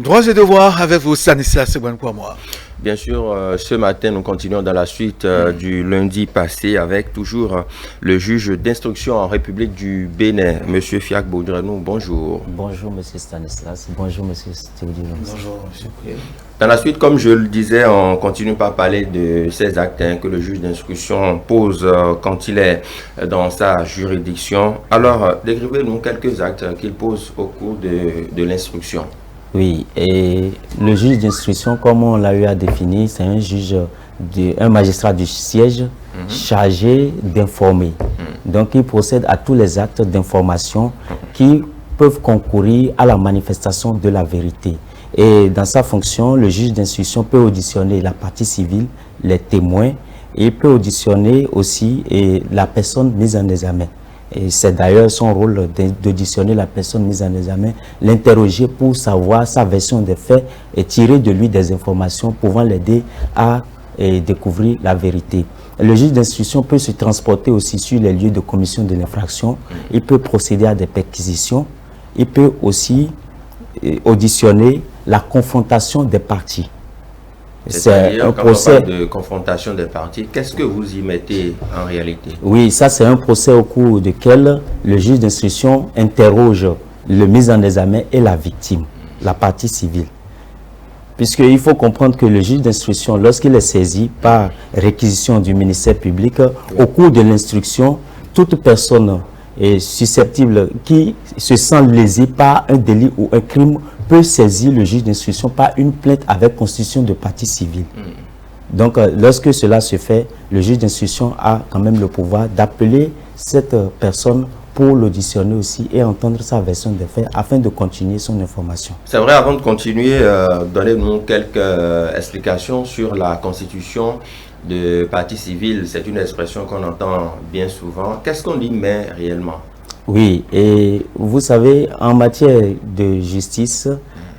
Droits et devoirs avec vous, Stanislas Bouankouamoa. Bien sûr, ce matin, nous continuons dans la suite du lundi passé avec toujours le juge d'instruction en République du Bénin, M. Fiak Boudranou. Bonjour. Bonjour, M. Stanislas. Bonjour, M. Théodule. Bonjour, M. Dans la suite, comme je le disais, on continue par parler de ces actes que le juge d'instruction pose quand il est dans sa juridiction. Alors, décrivez-nous quelques actes qu'il pose au cours de l'instruction. Oui, et le juge d'instruction, comme on l'a eu à définir, c'est un magistrat du siège chargé d'informer. Donc, il procède à tous les actes d'information qui peuvent concourir à la manifestation de la vérité. Et dans sa fonction, le juge d'instruction peut auditionner la partie civile, les témoins, et peut auditionner aussi la personne mise en examen. Et c'est d'ailleurs son rôle d'auditionner la personne mise en examen, l'interroger pour savoir sa version des faits et tirer de lui des informations pouvant l'aider à découvrir la vérité. Le juge d'instruction peut se transporter aussi sur les lieux de commission de l'infraction. Il peut procéder à des perquisitions. Il peut aussi auditionner la confrontation des parties. C'est un procès de confrontation des parties. Qu'est-ce que vous y mettez en réalité? Oui, ça c'est un procès au cours duquel le juge d'instruction interroge le mis en examen et la victime, la partie civile. Puisqu'il faut comprendre que le juge d'instruction, lorsqu'il est saisi par réquisition du ministère public, au cours de l'instruction, toute personne est susceptible qui se sent lésée par un délit ou un crime peut saisir le juge d'instruction par une plainte avec constitution de partie civile. Donc, lorsque cela se fait, le juge d'instruction a quand même le pouvoir d'appeler cette personne pour l'auditionner aussi et entendre sa version des faits afin de continuer son information. C'est vrai, avant de continuer, donnez-nous quelques explications sur la constitution de partie civile. C'est une expression qu'on entend bien souvent. Qu'est-ce qu'on y met réellement? Oui, et vous savez, en matière de justice,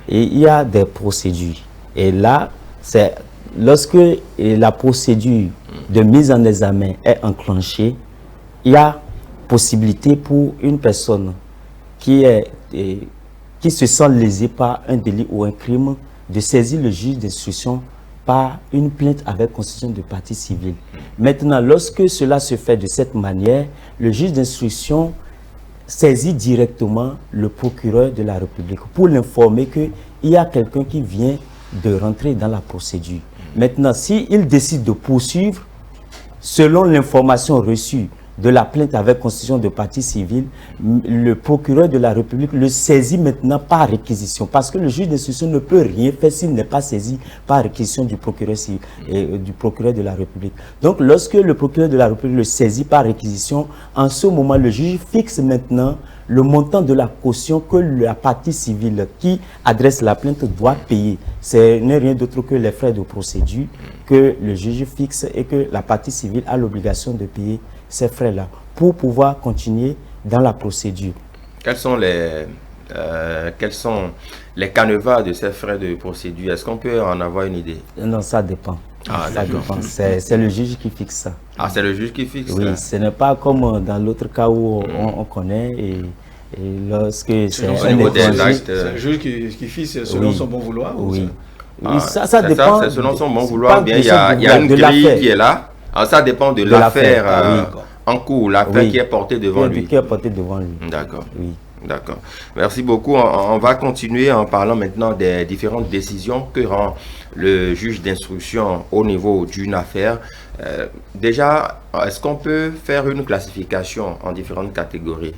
il y a des procédures. Et là, c'est lorsque la procédure de mise en examen est enclenchée, il y a possibilité pour une personne qui se sent lésée par un délit ou un crime de saisir le juge d'instruction par une plainte avec constitution de partie civile. Maintenant, lorsque cela se fait de cette manière, le juge d'instruction saisit directement le procureur de la République pour l'informer qu'il y a quelqu'un qui vient de rentrer dans la procédure. Maintenant, s'il décide de poursuivre, selon l'information reçue de la plainte avec constitution de partie civile, le procureur de la République le saisit maintenant par réquisition, parce que le juge d'instruction ne peut rien faire s'il n'est pas saisi par réquisition du procureur de la République. Donc, lorsque le procureur de la République le saisit par réquisition, en ce moment, le juge fixe maintenant le montant de la caution que la partie civile qui adresse la plainte doit payer. Ce n'est rien d'autre que les frais de procédure que le juge fixe et que la partie civile a l'obligation de payer ces frais-là pour pouvoir continuer dans la procédure. Quels sont les canevas de ces frais de procédure? Est-ce qu'on peut en avoir une idée? Non, ça dépend. Ah, ça dépend. C'est le juge qui fixe ça. Ah, c'est le juge qui fixe ça? Oui, ce n'est pas comme dans l'autre cas où on connaît et lorsque c'est un juge qui fixe selon son bon vouloir. Oui. Ah, ça dépend. C'est selon son bon vouloir. Bien, il y a une grille qui est là. Alors, ça dépend de l'affaire en cours, l'affaire qui est portée devant lui. Qui est portée devant lui. D'accord. Oui. D'accord. Merci beaucoup. On va continuer en parlant maintenant des différentes décisions que rend le juge d'instruction au niveau d'une affaire. Déjà, est-ce qu'on peut faire une classification en différentes catégories?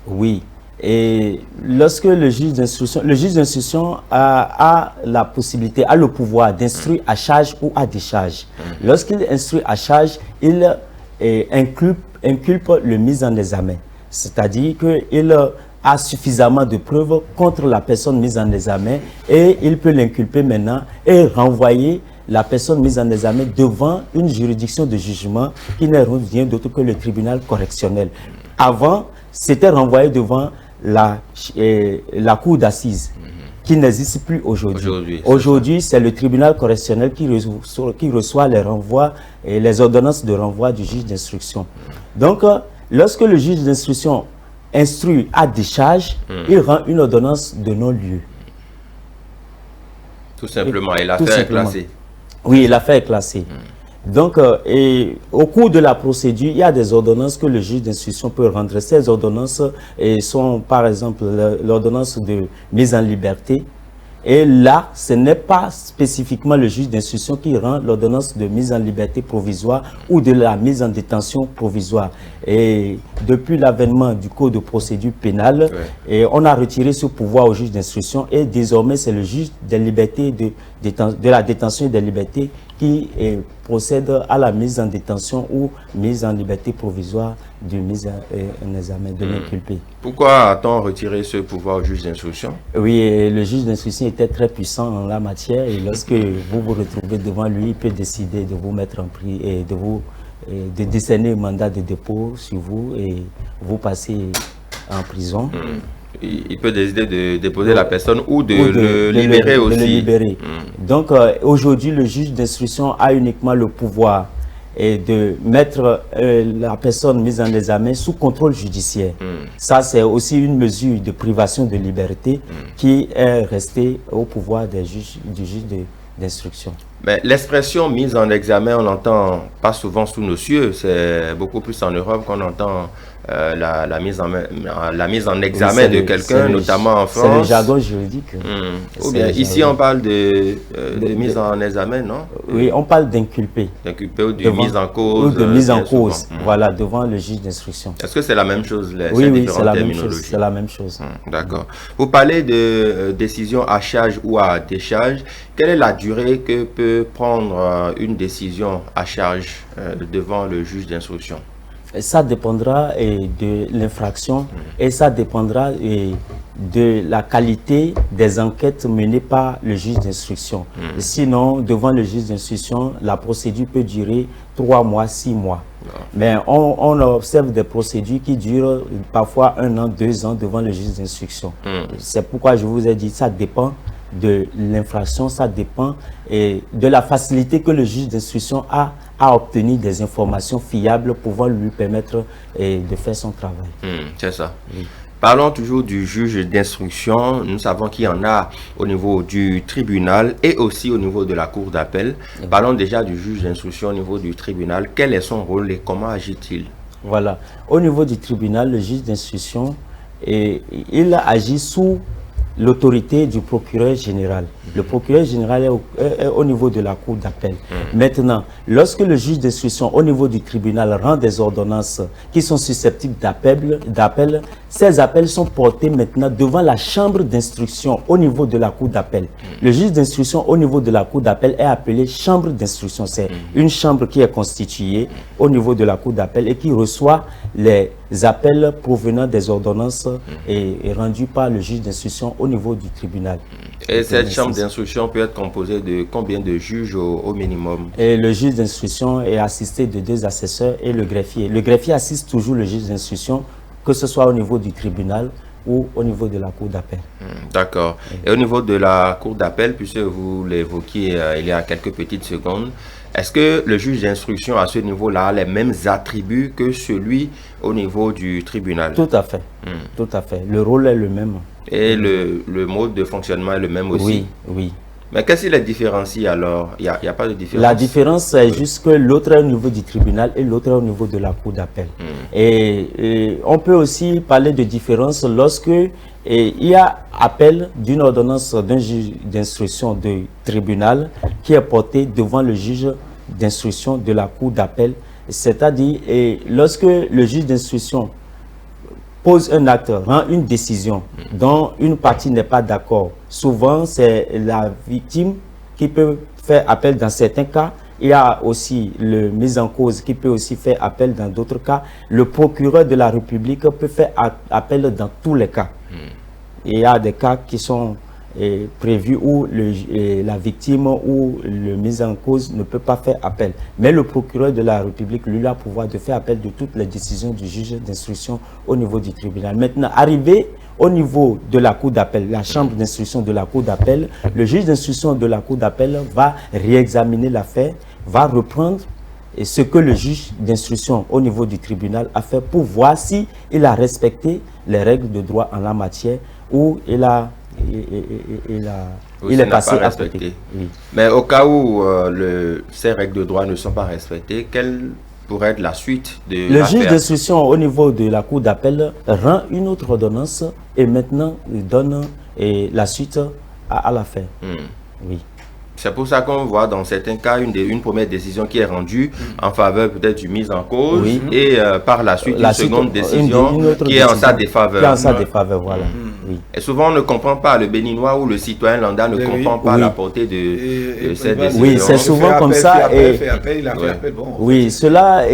Oui. Et lorsque le juge d'instruction a la possibilité, a le pouvoir d'instruire à charge ou à décharge. Lorsqu'il instruit à charge, il inculpe le mis en examen. C'est-à-dire qu'il a suffisamment de preuves contre la personne mise en examen et il peut l'inculper maintenant et renvoyer la personne mise en examen devant une juridiction de jugement qui n'est rien d'autre que le tribunal correctionnel. Avant, c'était renvoyé devant la cour d'assises qui n'existe plus aujourd'hui. Aujourd'hui, c'est le tribunal correctionnel qui reçoit les renvois et les ordonnances de renvoi du juge d'instruction. Donc, lorsque le juge d'instruction instruit à décharge, il rend une ordonnance de non-lieu. Tout simplement, et l'affaire est classée. Oui, l'affaire est classée. Donc, au cours de la procédure, il y a des ordonnances que le juge d'instruction peut rendre. Ces ordonnances sont, par exemple, l'ordonnance de mise en liberté. Et là, ce n'est pas spécifiquement le juge d'instruction qui rend l'ordonnance de mise en liberté provisoire ou de la mise en détention provisoire. Et depuis l'avènement du Code de procédure pénale, et on a retiré ce pouvoir au juge d'instruction et désormais c'est le juge des libertés de la détention et des libertés qui procède à la mise en détention ou mise en liberté provisoire de mise en examen de l'inculpé. Pourquoi a-t-on retiré ce pouvoir au juge d'instruction? Oui, le juge d'instruction était très puissant en la matière et lorsque vous vous retrouvez devant lui, il peut décider de vous mettre en prison et de décerner un mandat de dépôt sur vous et vous passer en prison. Il peut décider de déposer la personne ou de le libérer aussi. De le libérer. Donc aujourd'hui, le juge d'instruction a uniquement le pouvoir de mettre la personne mise en examen sous contrôle judiciaire. Ça, c'est aussi une mesure de privation de liberté qui est restée au pouvoir du juge d'instruction. Mais l'expression mise en examen, on l'entend pas souvent sous nos cieux. C'est beaucoup plus en Europe qu'on entend la mise en examen de quelqu'un, notamment en France. C'est le jargon juridique. Ou bien, ici, on parle de mise en examen, non? Oui, on parle d'inculpé. D'inculpé ou de mise en cause. Ou de mise en cause, voilà, devant le juge d'instruction. Est-ce que c'est la même chose, oui, c'est la même chose. C'est la même chose. D'accord. Vous parlez de décision à charge ou à décharge. Quelle est la durée que peut prendre une décision à charge devant le juge d'instruction? Ça dépendra de l'infraction et ça dépendra de la qualité des enquêtes menées par le juge d'instruction. Sinon, devant le juge d'instruction, la procédure peut durer 3 mois, 6 mois. Mais on observe des procédures qui durent parfois 1 an, 2 ans devant le juge d'instruction. C'est pourquoi je vous ai dit, ça dépend de l'infraction, ça dépend de la facilité que le juge d'instruction a à obtenir des informations fiables pouvant lui permettre de faire son travail. C'est ça. Oui. Parlons toujours du juge d'instruction. Nous savons qu'il y en a au niveau du tribunal et aussi au niveau de la cour d'appel. Parlons déjà du juge d'instruction au niveau du tribunal. Quel est son rôle et comment agit-il? Voilà. Au niveau du tribunal, le juge d'instruction, il agit sous l'autorité du procureur général. Le procureur général est au niveau de la cour d'appel. Maintenant, lorsque le juge d'instruction au niveau du tribunal rend des ordonnances qui sont susceptibles d'appel, ces appels sont portés maintenant devant la chambre d'instruction au niveau de la cour d'appel. Le juge d'instruction au niveau de la cour d'appel est appelé chambre d'instruction. C'est une chambre qui est constituée au niveau de la cour d'appel et qui reçoit les appels provenant des ordonnances et rendus par le juge d'instruction au niveau du tribunal. Et cette chambre d'instruction peut être composée de combien de juges au minimum? Et le juge d'instruction est assisté de 2 assesseurs et le greffier. Le greffier assiste toujours le juge d'instruction, que ce soit au niveau du tribunal ou au niveau de la cour d'appel. D'accord. Et au niveau de la cour d'appel, puisque vous l'évoquiez il y a quelques petites secondes, est-ce que le juge d'instruction à ce niveau-là a les mêmes attributs que celui au niveau du tribunal? Tout à fait. Tout à fait. Le rôle est le même. Et le mode de fonctionnement est le même aussi? Oui, oui. Mais qu'est-ce qui les différencie alors? Il n'y a pas de différence? La différence, c'est juste que l'autre est au niveau du tribunal et l'autre est au niveau de la cour d'appel. Et on peut aussi parler de différence lorsque il y a appel d'une ordonnance d'un juge d'instruction de tribunal qui est portée devant le juge d'instruction de la cour d'appel. C'est-à-dire, lorsque le juge d'instruction pose un acte, rend une décision dont une partie n'est pas d'accord. Souvent, c'est la victime qui peut faire appel dans certains cas. Il y a aussi le mis en cause qui peut aussi faire appel dans d'autres cas. Le procureur de la République peut faire appel dans tous les cas. Il y a des cas qui sont prévus où la victime ou le mis en cause ne peut pas faire appel. Mais le procureur de la République, lui, a le pouvoir de faire appel de toutes les décisions du juge d'instruction au niveau du tribunal. Maintenant, arrivé au niveau de la cour d'appel, la chambre d'instruction de la cour d'appel, le juge d'instruction de la cour d'appel va réexaminer l'affaire, va reprendre ce que le juge d'instruction au niveau du tribunal a fait pour voir si il a respecté les règles de droit en la matière ou il a il est passé à côté. Oui. Mais au cas où ces règles de droit ne sont pas respectées, quelle pourrait être la suite de Le juge d'instruction au niveau de la cour d'appel rend une autre ordonnance et maintenant il donne la suite à l'affaire. Oui. C'est pour ça qu'on voit dans certains cas une première décision qui est rendue en faveur peut-être du mise en cause et par la suite une seconde décision qui est en sa défaveur. Qui est en sa défaveur, voilà. Oui. Et souvent on ne comprend pas, le béninois ou le citoyen lambda ne comprend pas la portée de cette décision. Oui, c'est souvent comme ça. Oui, cela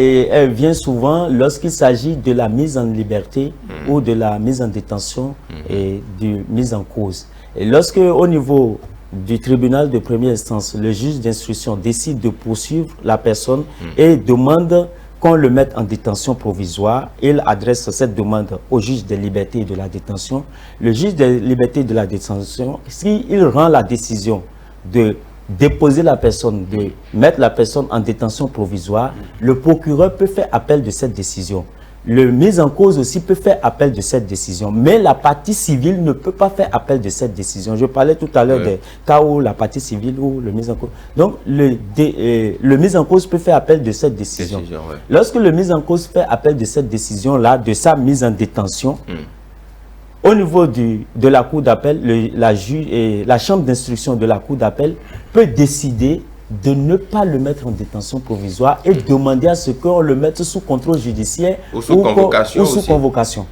vient souvent lorsqu'il s'agit de la mise en liberté ou de la mise en détention et de mise en cause. Et lorsque au niveau du tribunal de première instance, le juge d'instruction décide de poursuivre la personne et demande qu'on le mette en détention provisoire. Il adresse cette demande au juge des libertés et de la détention. Le juge des libertés et de la détention, s'il rend la décision de déposer la personne, de mettre la personne en détention provisoire, le procureur peut faire appel de cette décision. Le mis en cause aussi peut faire appel de cette décision, mais la partie civile ne peut pas faire appel de cette décision. Je parlais tout à l'heure des cas où la partie civile ou le mis en cause. Donc, le mis en cause peut faire appel de cette décision. Lorsque le mis en cause fait appel de cette décision-là, de sa mise en détention, au niveau de la cour d'appel, la chambre d'instruction de la cour d'appel peut décider de ne pas le mettre en détention provisoire et demander à ce qu'on le mette sous contrôle judiciaire ou sous convocation.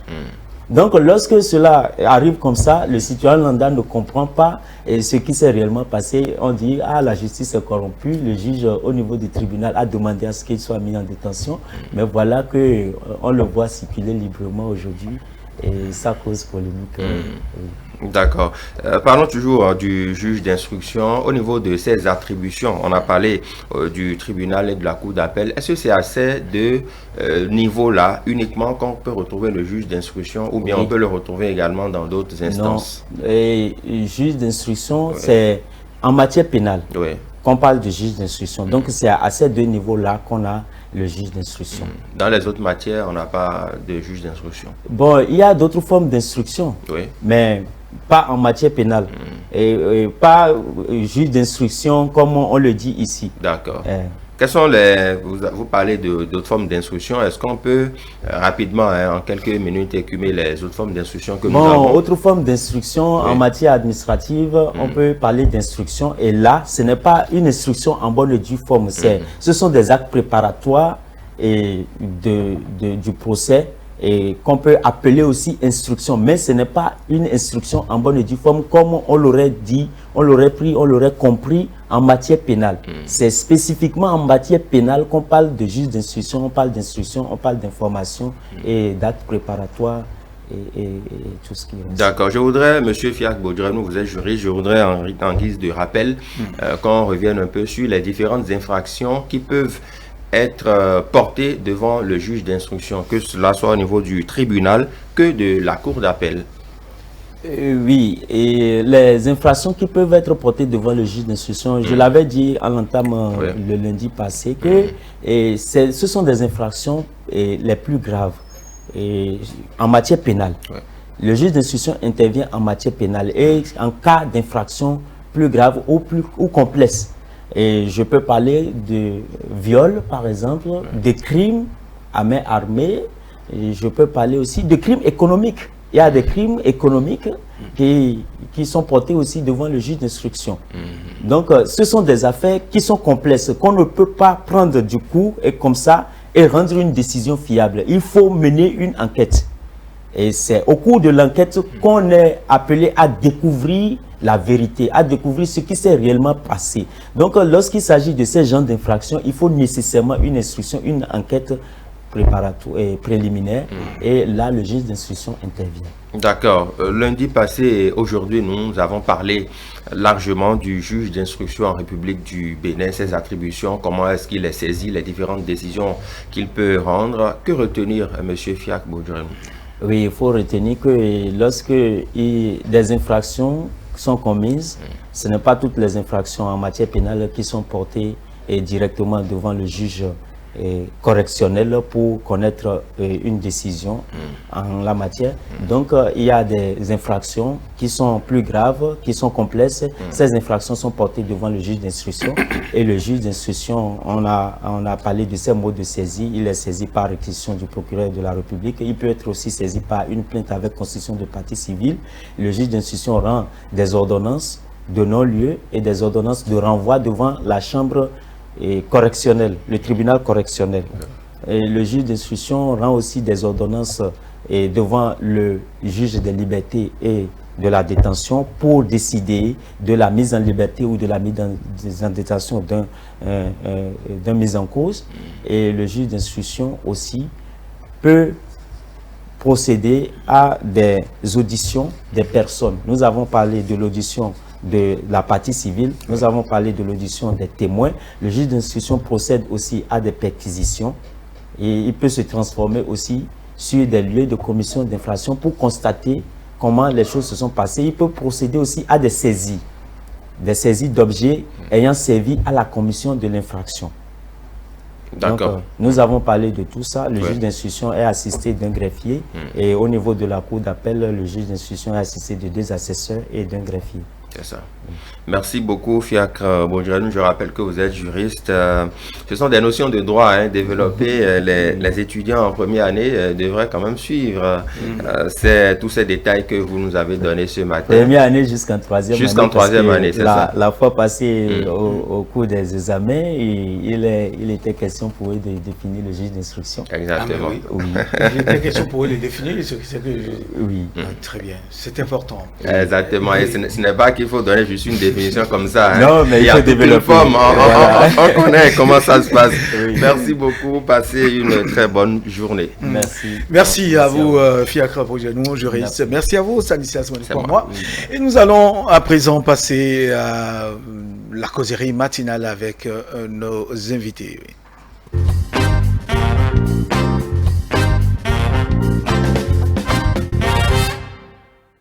Donc, lorsque cela arrive comme ça, le citoyen lambda ne comprend pas ce qui s'est réellement passé. On dit, ah, la justice est corrompue, le juge au niveau du tribunal a demandé à ce qu'il soit mis en détention. Mais voilà qu'on le voit circuler librement aujourd'hui et ça cause polémique. D'accord. Parlons toujours du juge d'instruction. Au niveau de ses attributions, on a parlé du tribunal et de la cour d'appel. Est-ce que c'est à ces deux niveaux-là uniquement qu'on peut retrouver le juge d'instruction ou bien on peut le retrouver également dans d'autres instances? Non. Et juge d'instruction, c'est en matière pénale qu'on parle de juge d'instruction. Donc c'est à ces deux niveaux-là qu'on a le juge d'instruction. Dans les autres matières, on n'a pas de juge d'instruction. Bon, il y a d'autres formes d'instruction, mais pas en matière pénale. Et pas juge d'instruction comme on le dit ici. D'accord. Quelles sont vous parlez d'autres formes d'instruction. Est-ce qu'on peut rapidement, en quelques minutes, écumer les autres formes d'instruction que nous avons? Autre forme d'instruction en matière administrative, on peut parler d'instruction. Et là, ce n'est pas une instruction en bonne et due forme. Ce sont des actes préparatoires du procès et qu'on peut appeler aussi instruction. Mais ce n'est pas une instruction en bonne et due forme comme on l'aurait dit, on l'aurait compris en matière pénale. C'est spécifiquement en matière pénale qu'on parle de juge d'instruction, on parle d'instruction, on parle d'information et d'actes préparatoires et tout ce qui est. D'accord. Je voudrais, Monsieur Fiak Bodjerem, vous êtes juriste, je voudrais en guise de rappel qu'on revienne un peu sur les différentes infractions qui peuvent être portées devant le juge d'instruction, que cela soit au niveau du tribunal que de la cour d'appel. Oui, et les infractions qui peuvent être portées devant le juge d'instruction, je l'avais dit en l'entame le lundi passé, que ce sont des infractions les plus graves en matière pénale. Le juge d'instruction intervient en matière pénale et en cas d'infraction plus grave ou complexe. Et je peux parler de viol, par exemple, de crimes à main armée. Et je peux parler aussi de crimes économiques. Il y a des crimes économiques qui sont portés aussi devant le juge d'instruction. Donc, ce sont des affaires qui sont complexes, qu'on ne peut pas prendre du coup et comme ça et rendre une décision fiable. Il faut mener une enquête. Et c'est au cours de l'enquête qu'on est appelé à découvrir la vérité, à découvrir ce qui s'est réellement passé. Donc, lorsqu'il s'agit de ces genres d'infractions, il faut nécessairement une instruction, une enquête préparatoire et préliminaire. Et là, le juge d'instruction intervient. D'accord. Lundi passé et aujourd'hui, nous avons parlé largement du juge d'instruction en République du Bénin, ses attributions, comment est-ce qu'il est saisi, les différentes décisions qu'il peut rendre. Que retenir, M. Fiak Bodjerem? Oui, il faut retenir que lorsque des infractions sont commises, ce n'est pas toutes les infractions en matière pénale qui sont portées directement devant le juge correctionnelle pour connaître une décision en la matière. Donc, il y a des infractions qui sont plus graves, qui sont complexes. Ces infractions sont portées devant le juge d'instruction et le juge d'instruction, on a parlé de ces modes de saisie. Il est saisi par réquisition du procureur de la République. Il peut être aussi saisi par une plainte avec constitution de partie civile. Le juge d'instruction rend des ordonnances de non-lieu et des ordonnances de renvoi devant la chambre correctionnelle, le tribunal correctionnel. Et le juge d'instruction rend aussi des ordonnances devant le juge des libertés et de la détention pour décider de la mise en liberté ou de la mise en détention d'un mis en cause. Et le juge d'instruction aussi peut procéder à des auditions des personnes. Nous avons parlé de l'audition de la partie civile, nous avons parlé de l'audition des témoins. Le juge d'instruction procède aussi à des perquisitions et il peut se transformer aussi sur des lieux de commission d'infraction pour constater comment les choses se sont passées. Il peut procéder aussi à des saisies d'objets ayant servi à la commission de l'infraction. D'accord. Nous avons parlé de tout ça. Le juge d'instruction est assisté d'un greffier et au niveau de la cour d'appel, le juge d'instruction est assisté de 2 assesseurs et d'un greffier. C'est ça. Merci beaucoup, Fiacre Bojadjoun. Je rappelle que vous êtes juriste. Ce sont des notions de droit développées. Les étudiants en première année devraient quand même suivre tous ces détails que vous nous avez donnés ce matin. Première année jusqu'en 3e année. Jusqu'en 3e année, c'est ça. La fois passée, au cours des examens, il était question pour eux de définir le juge d'instruction. Exactement. Oui. Il était question pour eux de définir ce que c'est que Oui. Très bien. C'est important. Exactement. Et ce n'est pas qu'il faut donner juste une définition comme ça. Non, mais il faut développer. On connaît comment ça se passe. Merci beaucoup. Passez une très bonne journée. Merci. Merci à vous, Fiacre Bojadjoun, juriste. Merci à vous, Stanislas Monikwa. Et nous allons à présent passer à la causerie matinale avec nos invités.